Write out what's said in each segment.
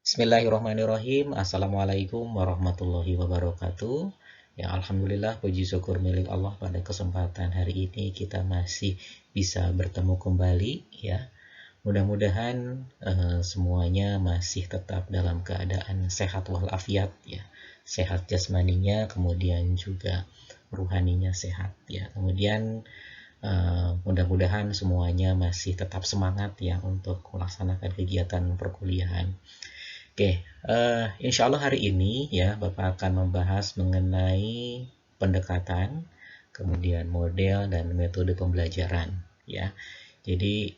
Bismillahirrahmanirrahim. Assalamualaikum warahmatullahi wabarakatuh. Ya, alhamdulillah puji syukur milik Allah pada kesempatan hari ini kita masih bisa bertemu kembali ya. Mudah-mudahan semuanya masih tetap dalam keadaan sehat walafiat ya. Sehat jasmaninya, kemudian juga ruhaninya sehat ya. Kemudian mudah-mudahan semuanya masih tetap semangat ya untuk melaksanakan kegiatan perkuliahan. Oke, insya Allah hari ini ya Bapak akan membahas mengenai pendekatan, kemudian model dan metode pembelajaran ya. Jadi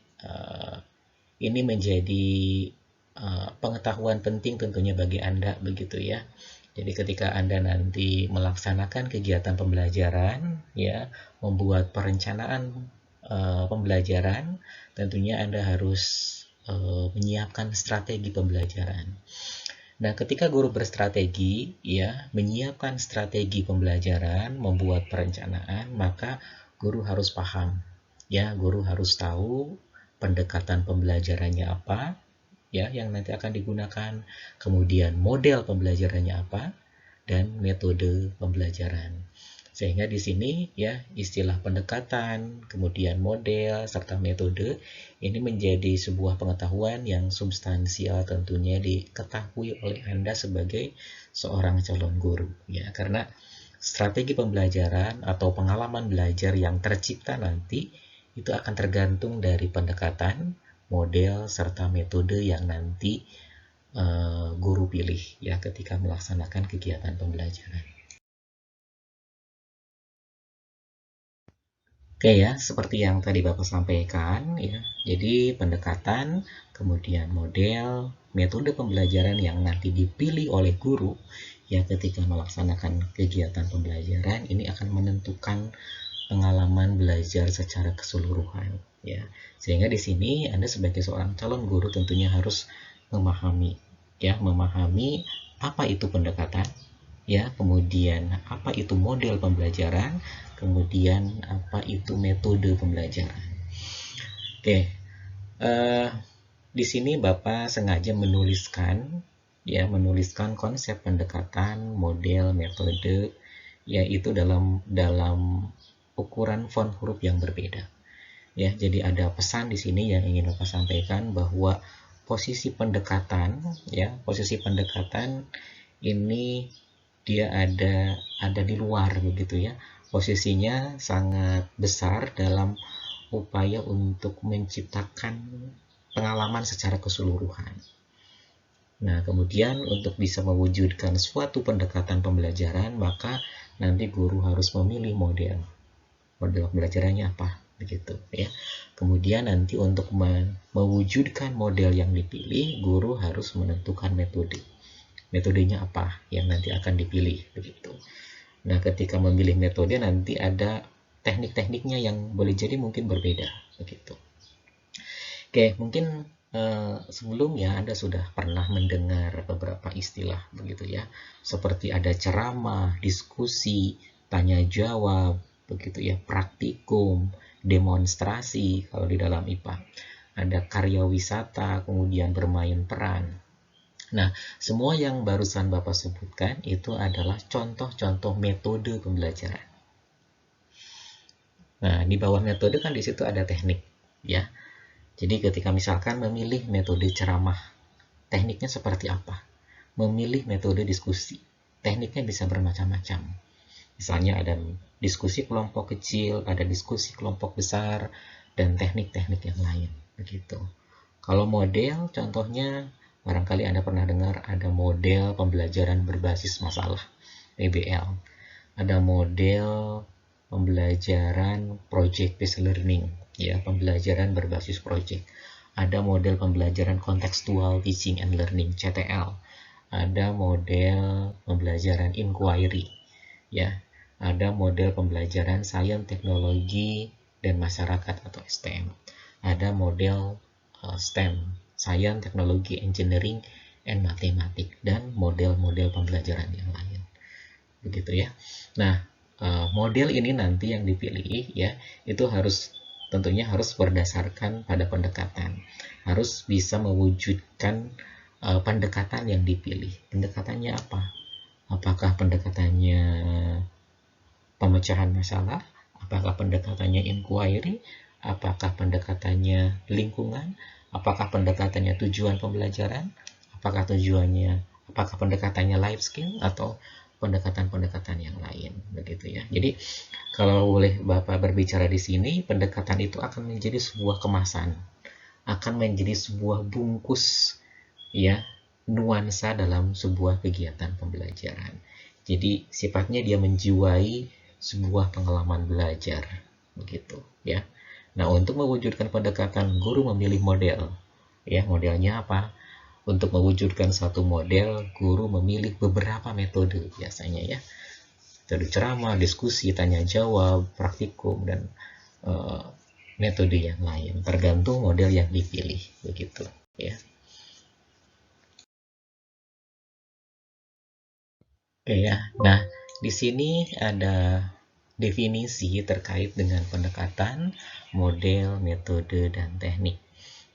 ini menjadi pengetahuan penting tentunya bagi Anda begitu ya. Jadi ketika Anda nanti melaksanakan kegiatan pembelajaran ya, membuat perencanaan pembelajaran, tentunya Anda harus menyiapkan strategi pembelajaran. Nah, ketika guru berstrategi, ya, menyiapkan strategi pembelajaran, membuat perencanaan, maka guru harus paham, ya, guru harus tahu pendekatan pembelajarannya apa, ya, yang nanti akan digunakan, kemudian model pembelajarannya apa, dan metode pembelajaran. Sehingga di sini ya istilah pendekatan, kemudian model, serta metode ini menjadi sebuah pengetahuan yang substansial tentunya diketahui oleh Anda sebagai seorang calon guru ya. Karena strategi pembelajaran atau pengalaman belajar yang tercipta nanti itu akan tergantung dari pendekatan, model, serta metode yang nanti guru pilih ya ketika melaksanakan kegiatan pembelajaran. Oke ya, seperti yang tadi Bapak sampaikan ya. Jadi pendekatan, kemudian model, metode pembelajaran yang nanti dipilih oleh guru ya ketika melaksanakan kegiatan pembelajaran ini akan menentukan pengalaman belajar secara keseluruhan ya. Sehingga di sini Anda sebagai seorang calon guru tentunya harus memahami ya, memahami apa itu pendekatan, ya, kemudian apa itu model pembelajaran, kemudian apa itu metode pembelajaran. Oke, eh, di sini Bapak sengaja menuliskan konsep pendekatan, model, metode, yaitu dalam ukuran font huruf yang berbeda. Ya, jadi ada pesan di sini yang ingin Bapak sampaikan bahwa posisi pendekatan ini dia ada di luar begitu ya. Posisinya sangat besar dalam upaya untuk menciptakan pengalaman secara keseluruhan. Nah, kemudian untuk bisa mewujudkan suatu pendekatan pembelajaran, maka nanti guru harus memilih model pembelajarannya apa begitu ya. Kemudian nanti untuk mewujudkan model yang dipilih, guru harus menentukan metodenya apa yang nanti akan dipilih begitu. Nah, ketika memilih metode nanti ada teknik-tekniknya yang boleh jadi mungkin berbeda begitu. Oke, mungkin sebelumnya Anda sudah pernah mendengar beberapa istilah begitu ya, seperti ada ceramah, diskusi, tanya jawab, begitu ya, praktikum, demonstrasi kalau di dalam IPA. Ada karya wisata, kemudian bermain peran. Nah, semua yang barusan Bapak sebutkan itu adalah contoh-contoh metode pembelajaran. Nah, di bawah metode kan di situ ada teknik, ya. Jadi ketika misalkan memilih metode ceramah, tekniknya seperti apa? Memilih metode diskusi, tekniknya bisa bermacam-macam. Misalnya ada diskusi kelompok kecil, ada diskusi kelompok besar, dan teknik-teknik yang lain. Begitu. Kalau model, contohnya barangkali Anda pernah dengar ada model pembelajaran berbasis masalah, PBL. Ada model pembelajaran project based learning, ya, pembelajaran berbasis project. Ada model pembelajaran contextual teaching and learning, CTL. Ada model pembelajaran inquiry, ya. Ada model pembelajaran sains, teknologi, dan masyarakat atau STM. Ada model STEM, Science, Teknologi, Engineering, and Matematik, dan model-model pembelajaran yang lain. Begitu ya. Nah, model ini nanti yang dipilih ya, itu tentunya harus berdasarkan pada pendekatan. Harus bisa mewujudkan pendekatan yang dipilih. Pendekatannya apa? Apakah pendekatannya pemecahan masalah? Apakah pendekatannya inquiry? Apakah pendekatannya lingkungan? Apakah pendekatannya tujuan pembelajaran? Apakah pendekatannya life skill atau pendekatan-pendekatan yang lain, begitu ya. Jadi kalau boleh Bapak berbicara di sini, pendekatan itu akan menjadi sebuah kemasan, akan menjadi sebuah bungkus ya, nuansa dalam sebuah kegiatan pembelajaran. Jadi sifatnya dia menjiwai sebuah pengalaman belajar, begitu ya. Nah, untuk mewujudkan pendekatan, guru memilih model. Ya, modelnya apa? Untuk mewujudkan satu model, guru memilih beberapa metode biasanya ya. Metode ceramah, diskusi, tanya jawab, praktikum, dan metode yang lain, tergantung model yang dipilih, begitu ya. Oke ya. Nah, di sini ada definisi terkait dengan pendekatan, model, metode, dan teknik.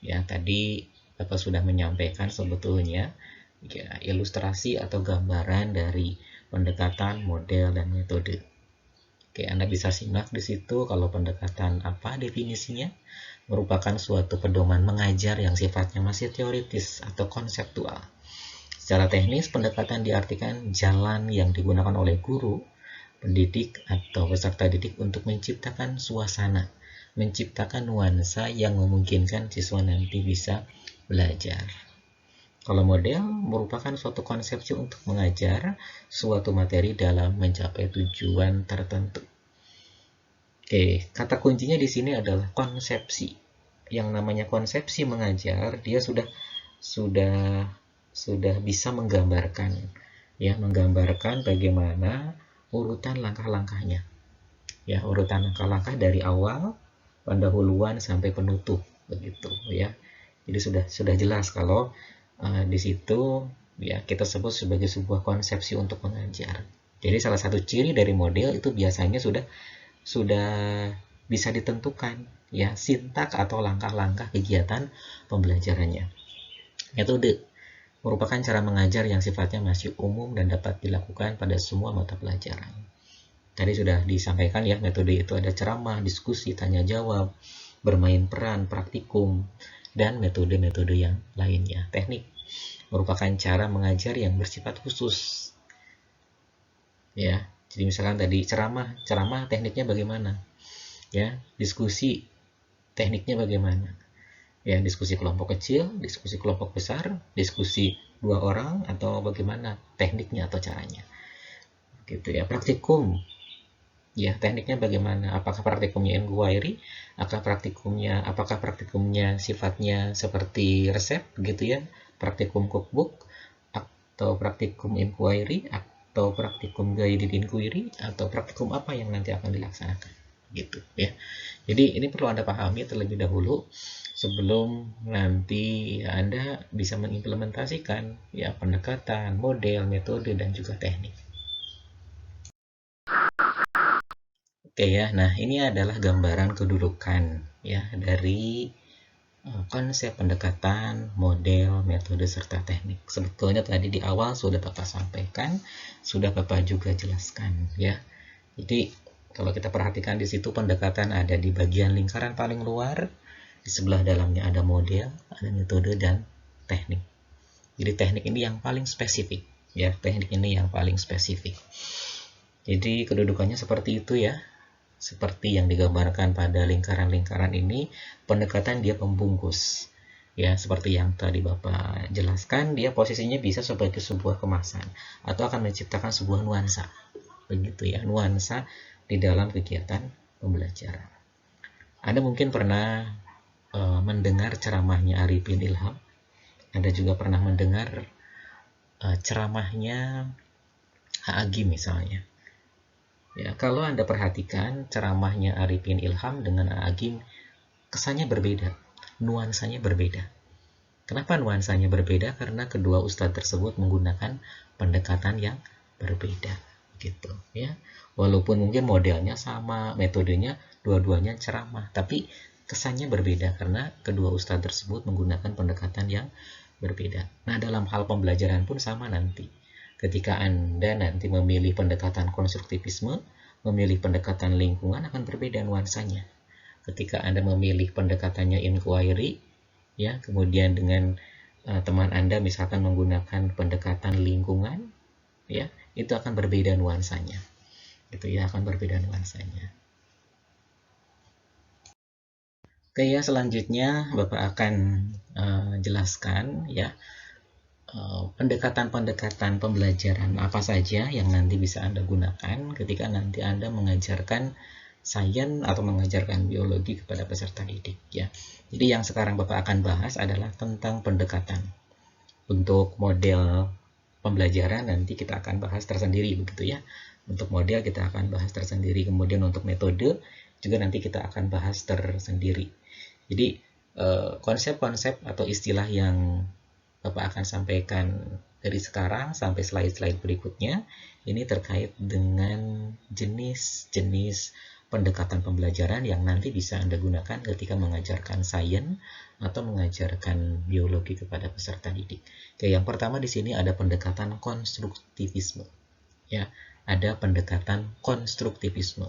Ya, tadi Bapak sudah menyampaikan sebetulnya ya, ilustrasi atau gambaran dari pendekatan, model, dan metode. Oke, Anda bisa simak di situ kalau pendekatan apa definisinya? Merupakan suatu pedoman mengajar yang sifatnya masih teoritis atau konseptual. Secara teknis, pendekatan diartikan jalan yang digunakan oleh guru, pendidik, atau peserta didik untuk menciptakan suasana, menciptakan nuansa yang memungkinkan siswa nanti bisa belajar. Kalau model merupakan suatu konsepsi untuk mengajar suatu materi dalam mencapai tujuan tertentu. Oke, kata kuncinya di sini adalah konsepsi. Yang namanya konsepsi mengajar, dia sudah bisa menggambarkan ya, menggambarkan bagaimana urutan langkah-langkahnya. Ya, urutan langkah-langkah dari awal, pendahuluan sampai penutup, begitu ya. Jadi sudah jelas kalau di situ ya kita sebut sebagai sebuah konsepsi untuk mengajar. Jadi salah satu ciri dari model itu biasanya sudah bisa ditentukan ya, sintak atau langkah-langkah kegiatan pembelajarannya. Metode merupakan cara mengajar yang sifatnya masih umum dan dapat dilakukan pada semua mata pelajaran. Tadi sudah disampaikan ya, metode itu ada ceramah, diskusi, tanya jawab, bermain peran, praktikum, dan metode-metode yang lainnya. Teknik merupakan cara mengajar yang bersifat khusus. Ya, jadi misalkan tadi ceramah tekniknya bagaimana? Ya, diskusi tekniknya bagaimana? Ya, diskusi kelompok kecil, diskusi kelompok besar, diskusi 2 orang, atau bagaimana tekniknya atau caranya. Gitu ya. Praktikum, ya tekniknya bagaimana? Apakah praktikumnya inquiry? Apakah praktikumnya sifatnya seperti resep gitu ya? Praktikum cookbook, atau praktikum inquiry, atau praktikum guided inquiry, atau praktikum apa yang nanti akan dilaksanakan gitu ya. Jadi ini perlu Anda pahami terlebih dahulu sebelum nanti Anda bisa mengimplementasikan ya pendekatan, model, metode, dan juga teknik. Oke ya, nah ini adalah gambaran kedudukan ya dari konsep pendekatan, model, metode, serta teknik. Sebetulnya tadi di awal sudah Bapak sampaikan, sudah Bapak juga jelaskan ya. Jadi kalau kita perhatikan di situ pendekatan ada di bagian lingkaran paling luar, di sebelah dalamnya ada model, ada metode, dan teknik. Jadi teknik ini yang paling spesifik ya, teknik ini yang paling spesifik. Jadi kedudukannya seperti itu ya. Seperti yang digambarkan pada lingkaran-lingkaran ini, pendekatan dia pembungkus. Ya, seperti yang tadi Bapak jelaskan, dia posisinya bisa sebagai sebuah kemasan atau akan menciptakan sebuah nuansa. Begitu ya, nuansa di dalam kegiatan pembelajaran. Anda mungkin pernah mendengar ceramahnya Arifin Ilham. Anda juga pernah mendengar ceramahnya Agim misalnya. Ya, kalau Anda perhatikan ceramahnya Arifin Ilham dengan Agim, kesannya berbeda, nuansanya berbeda. Kenapa nuansanya berbeda? Karena kedua ustadz tersebut menggunakan pendekatan yang berbeda, gitu ya. Walaupun mungkin modelnya sama, metodenya dua-duanya ceramah, tapi kesannya berbeda karena kedua ustadz tersebut menggunakan pendekatan yang berbeda. Nah, dalam hal pembelajaran pun sama nanti. Ketika Anda nanti memilih pendekatan konstruktivisme, memilih pendekatan lingkungan akan berbeda nuansanya. Ketika Anda memilih pendekatannya inquiry, ya, kemudian dengan teman Anda misalkan menggunakan pendekatan lingkungan, ya, itu akan berbeda nuansanya. Gitu ya, akan berbeda nuansanya. Oke ya, selanjutnya Bapak akan jelaskan ya pendekatan-pendekatan pembelajaran apa saja yang nanti bisa Anda gunakan ketika nanti Anda mengajarkan sains atau mengajarkan biologi kepada peserta didik ya. Jadi yang sekarang Bapak akan bahas adalah tentang pendekatan. Untuk model pembelajaran nanti kita akan bahas tersendiri begitu ya. Untuk model kita akan bahas tersendiri, kemudian untuk metode juga nanti kita akan bahas tersendiri. Jadi konsep-konsep atau istilah yang Bapak akan sampaikan dari sekarang sampai slide-slide berikutnya ini terkait dengan jenis-jenis pendekatan pembelajaran yang nanti bisa Anda gunakan ketika mengajarkan sains atau mengajarkan biologi kepada peserta didik. Oke, yang pertama di sini ada pendekatan konstruktivisme. Ya, ada pendekatan konstruktivisme.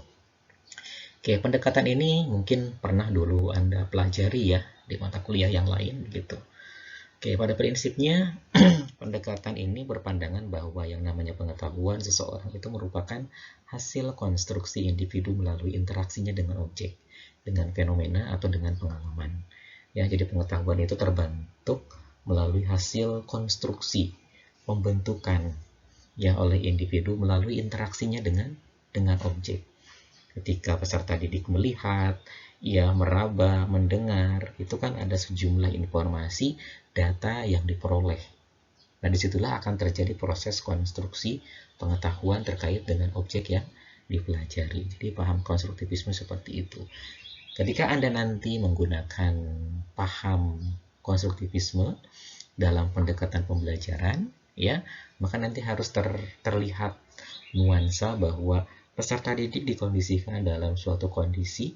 Oke, pendekatan ini mungkin pernah dulu Anda pelajari ya di mata kuliah yang lain gitu. Oke, pada prinsipnya pendekatan ini berpandangan bahwa yang namanya pengetahuan seseorang itu merupakan hasil konstruksi individu melalui interaksinya dengan objek, dengan fenomena atau dengan pengalaman. Ya, jadi pengetahuan itu terbentuk melalui hasil konstruksi, pembentukan ya oleh individu melalui interaksinya dengan objek. Ketika peserta didik melihat, ia meraba, mendengar, itu kan ada sejumlah informasi, data yang diperoleh. Nah, disitulah akan terjadi proses konstruksi pengetahuan terkait dengan objek yang dipelajari. Jadi, paham konstruktivisme seperti itu. Ketika Anda nanti menggunakan paham konstruktivisme dalam pendekatan pembelajaran, ya, maka nanti harus terlihat nuansa bahwa peserta didik dikondisikan dalam suatu kondisi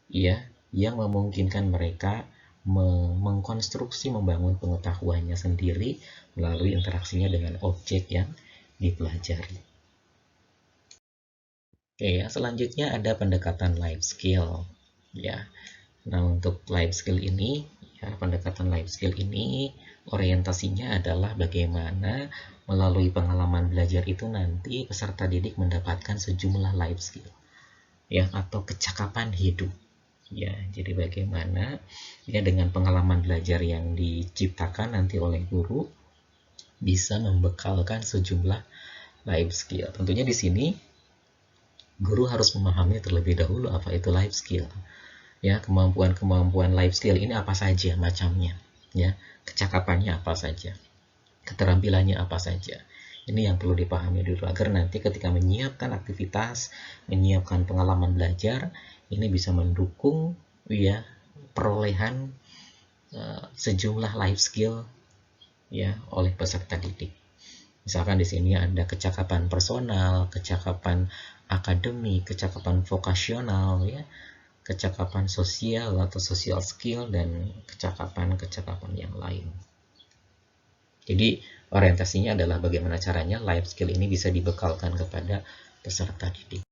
ya yang memungkinkan mereka mengkonstruksi membangun pengetahuannya sendiri melalui interaksinya dengan objek yang dipelajari. Oke ya, selanjutnya ada pendekatan life skill ya. Nah, untuk life skill ini ya, pendekatan life skill ini orientasinya adalah bagaimana melalui pengalaman belajar itu nanti peserta didik mendapatkan sejumlah life skill ya atau kecakapan hidup. Ya, jadi bagaimana ya dengan pengalaman belajar yang diciptakan nanti oleh guru bisa membekalkan sejumlah life skill. Tentunya di sini guru harus memahami terlebih dahulu apa itu life skill. Ya, kemampuan-kemampuan life skill ini apa saja macamnya, ya, kecakapannya apa saja, keterampilannya apa saja. Ini yang perlu dipahami dulu agar nanti ketika menyiapkan aktivitas, menyiapkan pengalaman belajar, ini bisa mendukung ya perolehan sejumlah life skill ya oleh peserta didik. Misalkan di sini ada kecakapan personal, kecakapan akademik, kecakapan vokasional ya, kecakapan sosial atau social skill dan kecakapan-kecakapan yang lain. Jadi orientasinya adalah bagaimana caranya life skill ini bisa dibekalkan kepada peserta didik.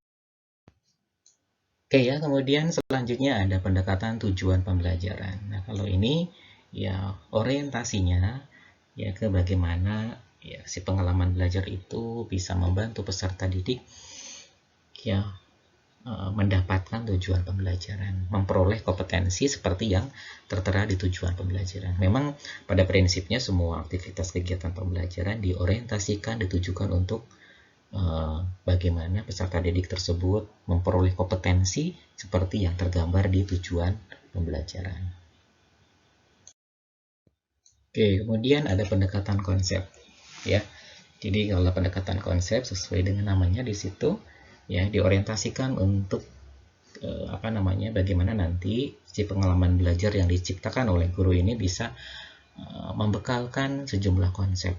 Oke ya, kemudian selanjutnya ada pendekatan tujuan pembelajaran. Nah, kalau ini ya orientasinya ya ke bagaimana ya si pengalaman belajar itu bisa membantu peserta didik ya mendapatkan tujuan pembelajaran, memperoleh kompetensi seperti yang tertera di tujuan pembelajaran. Memang pada prinsipnya semua aktivitas kegiatan pembelajaran diorientasikan, ditujukan untuk bagaimana peserta didik tersebut memperoleh kompetensi seperti yang tergambar di tujuan pembelajaran. Oke, kemudian ada pendekatan konsep, ya. Jadi kalau pendekatan konsep sesuai dengan namanya di situ, ya diorientasikan untuk bagaimana nanti si pengalaman belajar yang diciptakan oleh guru ini bisa membekalkan sejumlah konsep,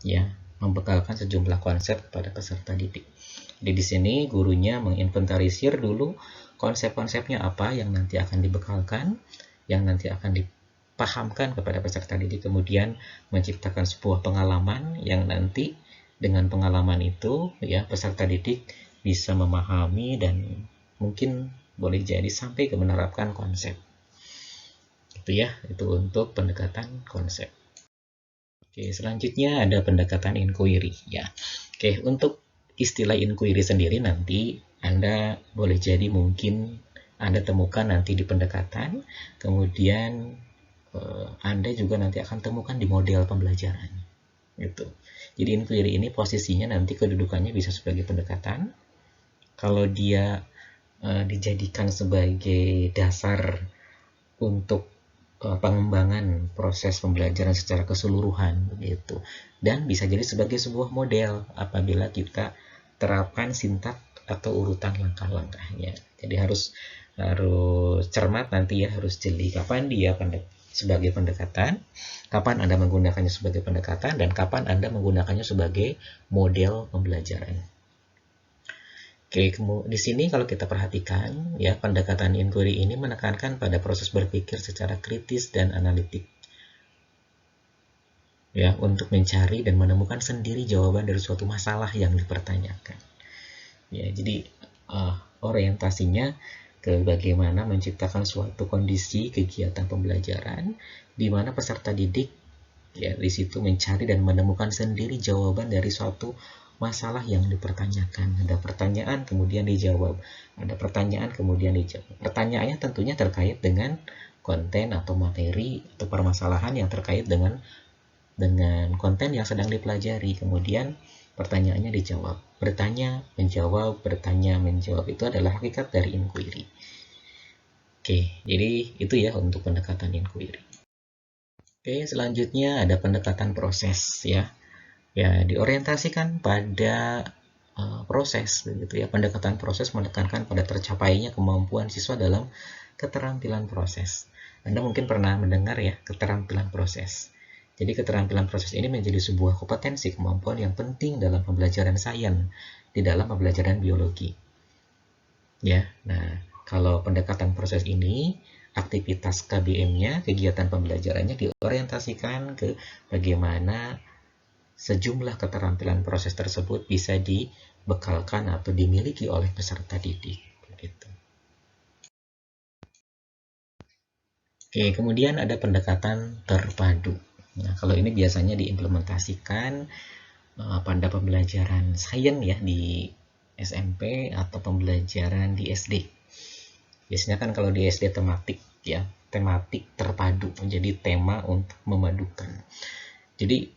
ya, membekalkan sejumlah konsep kepada peserta didik. Jadi di sini gurunya menginventarisir dulu konsep-konsepnya apa yang nanti akan dibekalkan, yang nanti akan pahamkan kepada peserta didik, kemudian menciptakan sebuah pengalaman yang nanti dengan pengalaman itu ya peserta didik bisa memahami dan mungkin boleh jadi sampai ke menerapkan konsep. Itu ya, itu untuk pendekatan konsep. Oke, selanjutnya ada pendekatan inquiry ya. Oke, untuk istilah inquiry sendiri nanti Anda boleh jadi mungkin Anda temukan nanti di pendekatan, kemudian Anda juga nanti akan temukan di model pembelajaran. Gitu. Jadi inquiry ini posisinya nanti kedudukannya bisa sebagai pendekatan. Kalau dia dijadikan sebagai dasar untuk pengembangan proses pembelajaran secara keseluruhan begitu, dan bisa jadi sebagai sebuah model apabila kita terapkan sintak atau urutan langkah-langkahnya. Jadi harus cermat nanti ya, harus jeli kapan dia sebagai pendekatan, kapan Anda menggunakannya sebagai pendekatan, dan kapan Anda menggunakannya sebagai model pembelajaran. Oke, di sini kalau kita perhatikan ya, pendekatan inquiry ini menekankan pada proses berpikir secara kritis dan analitik. Ya, untuk mencari dan menemukan sendiri jawaban dari suatu masalah yang dipertanyakan. Ya, jadi orientasinya ke bagaimana menciptakan suatu kondisi kegiatan pembelajaran di mana peserta didik ya di situ mencari dan menemukan sendiri jawaban dari suatu masalah yang dipertanyakan. Ada pertanyaan kemudian dijawab, ada pertanyaan kemudian dijawab. Pertanyaannya tentunya terkait dengan konten atau materi atau permasalahan yang terkait dengan konten yang sedang dipelajari. Kemudian pertanyaannya dijawab. Bertanya, menjawab, bertanya, menjawab, itu adalah hakikat dari inquiry. Oke, jadi itu ya untuk pendekatan inquiry. Oke, selanjutnya ada pendekatan proses ya. Ya, diorientasikan pada proses begitu ya. Pendekatan proses menekankan pada tercapainya kemampuan siswa dalam keterampilan proses. Anda mungkin pernah mendengar ya, keterampilan proses. Jadi keterampilan proses ini menjadi sebuah kompetensi kemampuan yang penting dalam pembelajaran sains, di dalam pembelajaran biologi. Ya, nah kalau pendekatan proses ini, aktivitas KBM-nya, kegiatan pembelajarannya diorientasikan ke bagaimana sejumlah keterampilan proses tersebut bisa dibekalkan atau dimiliki oleh peserta didik. Begitu. Oke, kemudian ada pendekatan terpadu. Nah, kalau ini biasanya diimplementasikan pada pembelajaran sains ya di SMP atau pembelajaran di SD. Biasanya kan kalau di SD tematik ya, tematik terpadu menjadi tema untuk memadukan. Jadi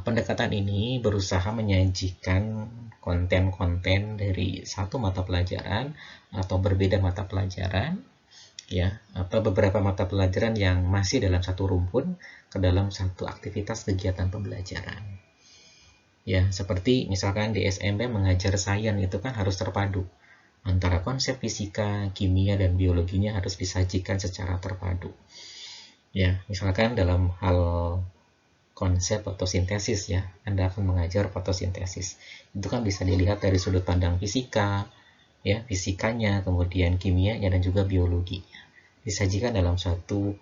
pendekatan ini berusaha menyajikan konten-konten dari satu mata pelajaran atau berbeda mata pelajaran ya, atau beberapa mata pelajaran yang masih dalam satu rumpun ke dalam satu aktivitas kegiatan pembelajaran. Ya, seperti misalkan di SMP mengajar sains itu kan harus terpadu. Antara konsep fisika, kimia, dan biologinya harus disajikan secara terpadu. Ya, misalkan dalam hal konsep fotosintesis ya, Anda akan mengajar fotosintesis. Itu kan bisa dilihat dari sudut pandang fisika, ya, fisikanya, kemudian kimianya dan juga biologinya. Disajikan dalam satu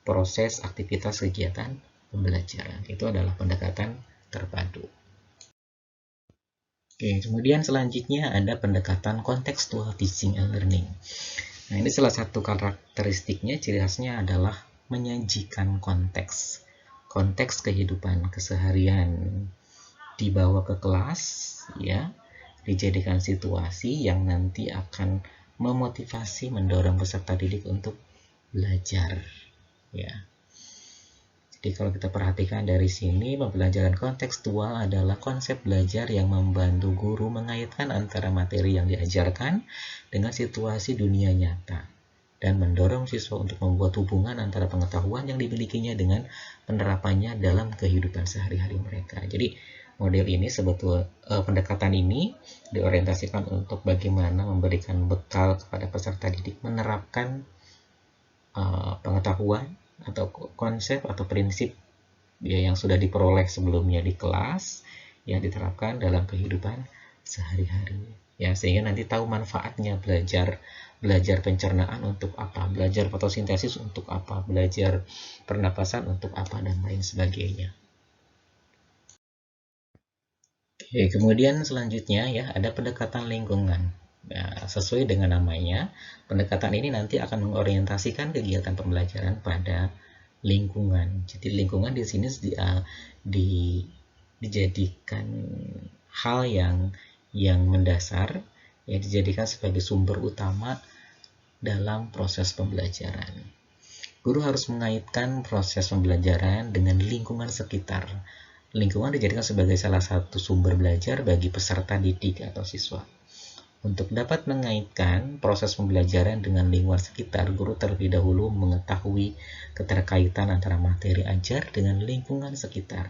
proses aktivitas kegiatan pembelajaran. Itu adalah pendekatan terpadu. Oke, kemudian selanjutnya ada pendekatan contextual teaching and learning. Nah, ini salah satu karakteristiknya, ciri khasnya adalah menyajikan konteks kehidupan keseharian dibawa ke kelas ya, dijadikan situasi yang nanti akan memotivasi, mendorong peserta didik untuk belajar ya. Jadi kalau kita perhatikan dari sini, pembelajaran kontekstual adalah konsep belajar yang membantu guru mengaitkan antara materi yang diajarkan dengan situasi dunia nyata dan mendorong siswa untuk membuat hubungan antara pengetahuan yang dimilikinya dengan penerapannya dalam kehidupan sehari-hari mereka. Jadi model ini pendekatan ini diorientasikan untuk bagaimana memberikan bekal kepada peserta didik menerapkan pengetahuan atau konsep atau prinsip ya, yang sudah diperoleh sebelumnya di kelas yang diterapkan dalam kehidupan sehari-hari ya, sehingga nanti tahu manfaatnya belajar belajar pencernaan untuk apa, belajar fotosintesis untuk apa, belajar pernapasan untuk apa, dan lain sebagainya. Oke, kemudian selanjutnya ya ada pendekatan lingkungan. Nah, sesuai dengan namanya, pendekatan ini nanti akan mengorientasikan kegiatan pembelajaran pada lingkungan. Jadi lingkungan di sini dijadikan hal yang mendasar, ya, dijadikan sebagai sumber utama dalam proses pembelajaran. Guru harus mengaitkan proses pembelajaran dengan lingkungan sekitar. Lingkungan dijadikan sebagai salah satu sumber belajar bagi peserta didik atau siswa. Untuk dapat mengaitkan proses pembelajaran dengan lingkungan sekitar, guru terlebih dahulu mengetahui keterkaitan antara materi ajar dengan lingkungan sekitar.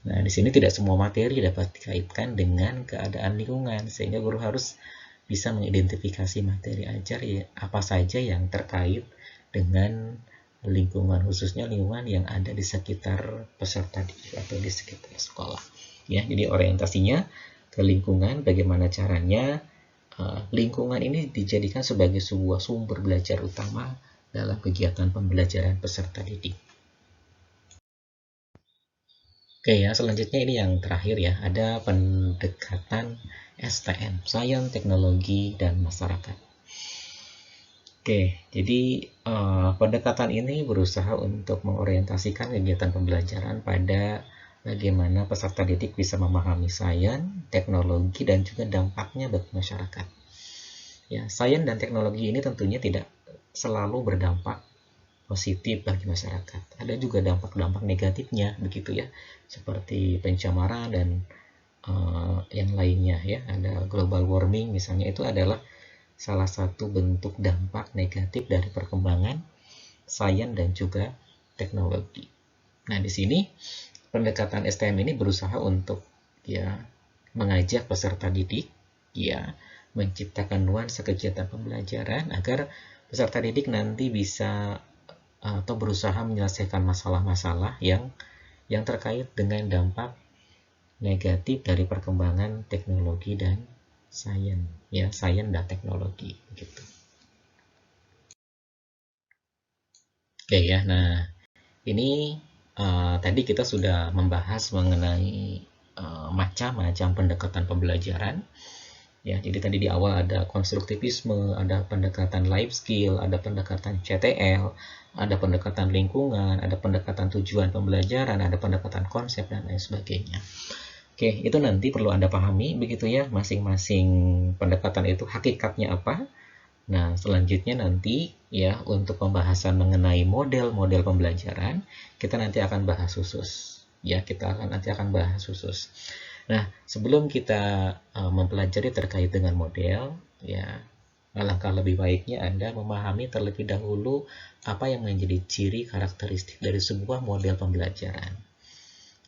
Nah, di sini tidak semua materi dapat dikaitkan dengan keadaan lingkungan, sehingga guru harus bisa mengidentifikasi materi ajar ya, apa saja yang terkait dengan lingkungan, khususnya lingkungan yang ada di sekitar peserta didik atau di sekitar sekolah. Ya, jadi orientasinya ke lingkungan, bagaimana caranya lingkungan ini dijadikan sebagai sebuah sumber belajar utama dalam kegiatan pembelajaran peserta didik. Oke ya, selanjutnya ini yang terakhir ya, ada pendekatan STM, Sains, Teknologi, dan Masyarakat. Oke, jadi pendekatan ini berusaha untuk mengorientasikan kegiatan pembelajaran pada bagaimana peserta didik bisa memahami sains, teknologi, dan juga dampaknya bagi masyarakat. Ya, sains dan teknologi ini tentunya tidak selalu berdampak positif bagi masyarakat. Ada juga dampak-dampak negatifnya, begitu ya, seperti pencemaran dan yang lainnya ya. Ada global warming misalnya, itu adalah salah satu bentuk dampak negatif dari perkembangan sains dan juga teknologi. Nah, di sini pendekatan STM ini berusaha untuk ya mengajak peserta didik ya menciptakan nuansa kegiatan pembelajaran agar peserta didik nanti bisa atau berusaha menyelesaikan masalah-masalah yang terkait dengan dampak negatif dari perkembangan teknologi dan sains, ya, sains dan teknologi gitu. Oke ya, nah ini tadi kita sudah membahas mengenai macam-macam pendekatan pembelajaran. Ya, jadi tadi di awal ada konstruktivisme, ada pendekatan life skill, ada pendekatan CTL, ada pendekatan lingkungan, ada pendekatan tujuan pembelajaran, ada pendekatan konsep, dan lain sebagainya. Oke, itu nanti perlu Anda pahami begitu ya, masing-masing pendekatan itu hakikatnya apa. Nah, selanjutnya nanti ya untuk pembahasan mengenai model-model pembelajaran, kita nanti akan bahas khusus. Ya, nanti akan bahas khusus. Nah, sebelum kita mempelajari terkait dengan model, ya alangkah lebih baiknya Anda memahami terlebih dahulu apa yang menjadi ciri karakteristik dari sebuah model pembelajaran.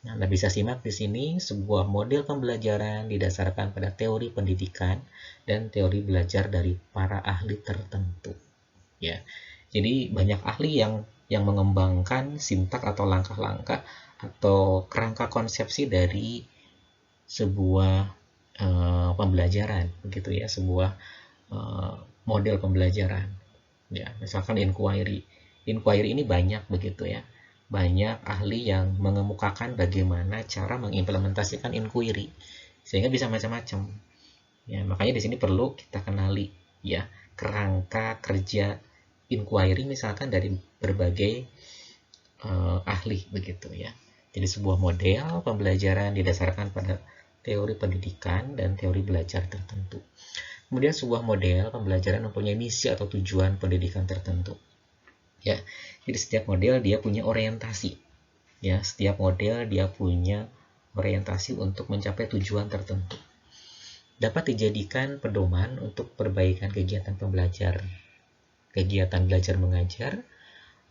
Nah, Anda bisa simak di sini sebuah model pembelajaran didasarkan pada teori pendidikan dan teori belajar dari para ahli tertentu. Ya, jadi banyak ahli yang mengembangkan sintak atau langkah-langkah atau kerangka konsepsi dari sebuah pembelajaran, begitu ya, sebuah model pembelajaran. Ya, misalkan inquiry ini banyak begitu ya. Banyak ahli yang mengemukakan bagaimana cara mengimplementasikan inquiry sehingga bisa macam-macam. Ya, makanya di sini perlu kita kenali ya kerangka kerja inquiry misalkan dari berbagai ahli begitu ya. Jadi sebuah model pembelajaran didasarkan pada teori pendidikan dan teori belajar tertentu. Kemudian sebuah model pembelajaran mempunyai misi atau tujuan pendidikan tertentu. Ya, jadi setiap model dia punya orientasi. Ya, setiap model dia punya orientasi untuk mencapai tujuan tertentu. Dapat dijadikan pedoman untuk perbaikan kegiatan pembelajar. Kegiatan belajar mengajar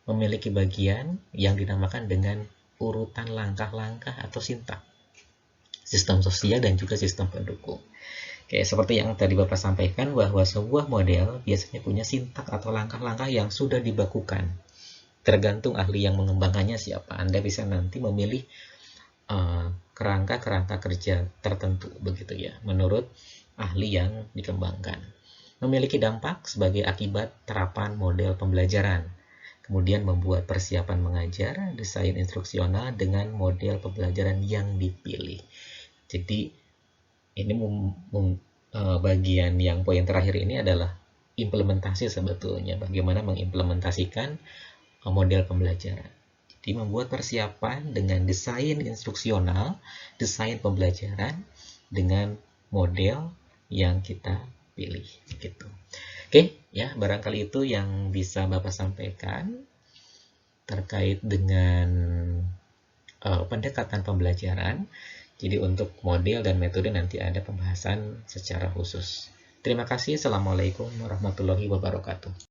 memiliki bagian yang dinamakan dengan urutan langkah-langkah atau sintak. Sistem sosial dan juga sistem pendukung. Oke, seperti yang tadi Bapak sampaikan bahwa sebuah model biasanya punya sintak atau langkah-langkah yang sudah dibakukan. Tergantung ahli yang mengembangkannya siapa. Anda bisa nanti memilih kerangka-kerangka kerja tertentu begitu ya, menurut ahli yang dikembangkan. memiliki dampak sebagai akibat terapan model pembelajaran. Kemudian membuat persiapan mengajar, desain instruksional dengan model pembelajaran yang dipilih. Jadi ini bagian yang poin terakhir ini adalah implementasi sebetulnya, bagaimana mengimplementasikan model pembelajaran. Jadi membuat persiapan dengan desain instruksional, desain pembelajaran dengan model yang kita pilih gitu. Oke, ya barangkali itu yang bisa Bapak sampaikan terkait dengan pendekatan pembelajaran. Jadi untuk model dan metode nanti ada pembahasan secara khusus. Terima kasih. Assalamualaikum warahmatullahi wabarakatuh.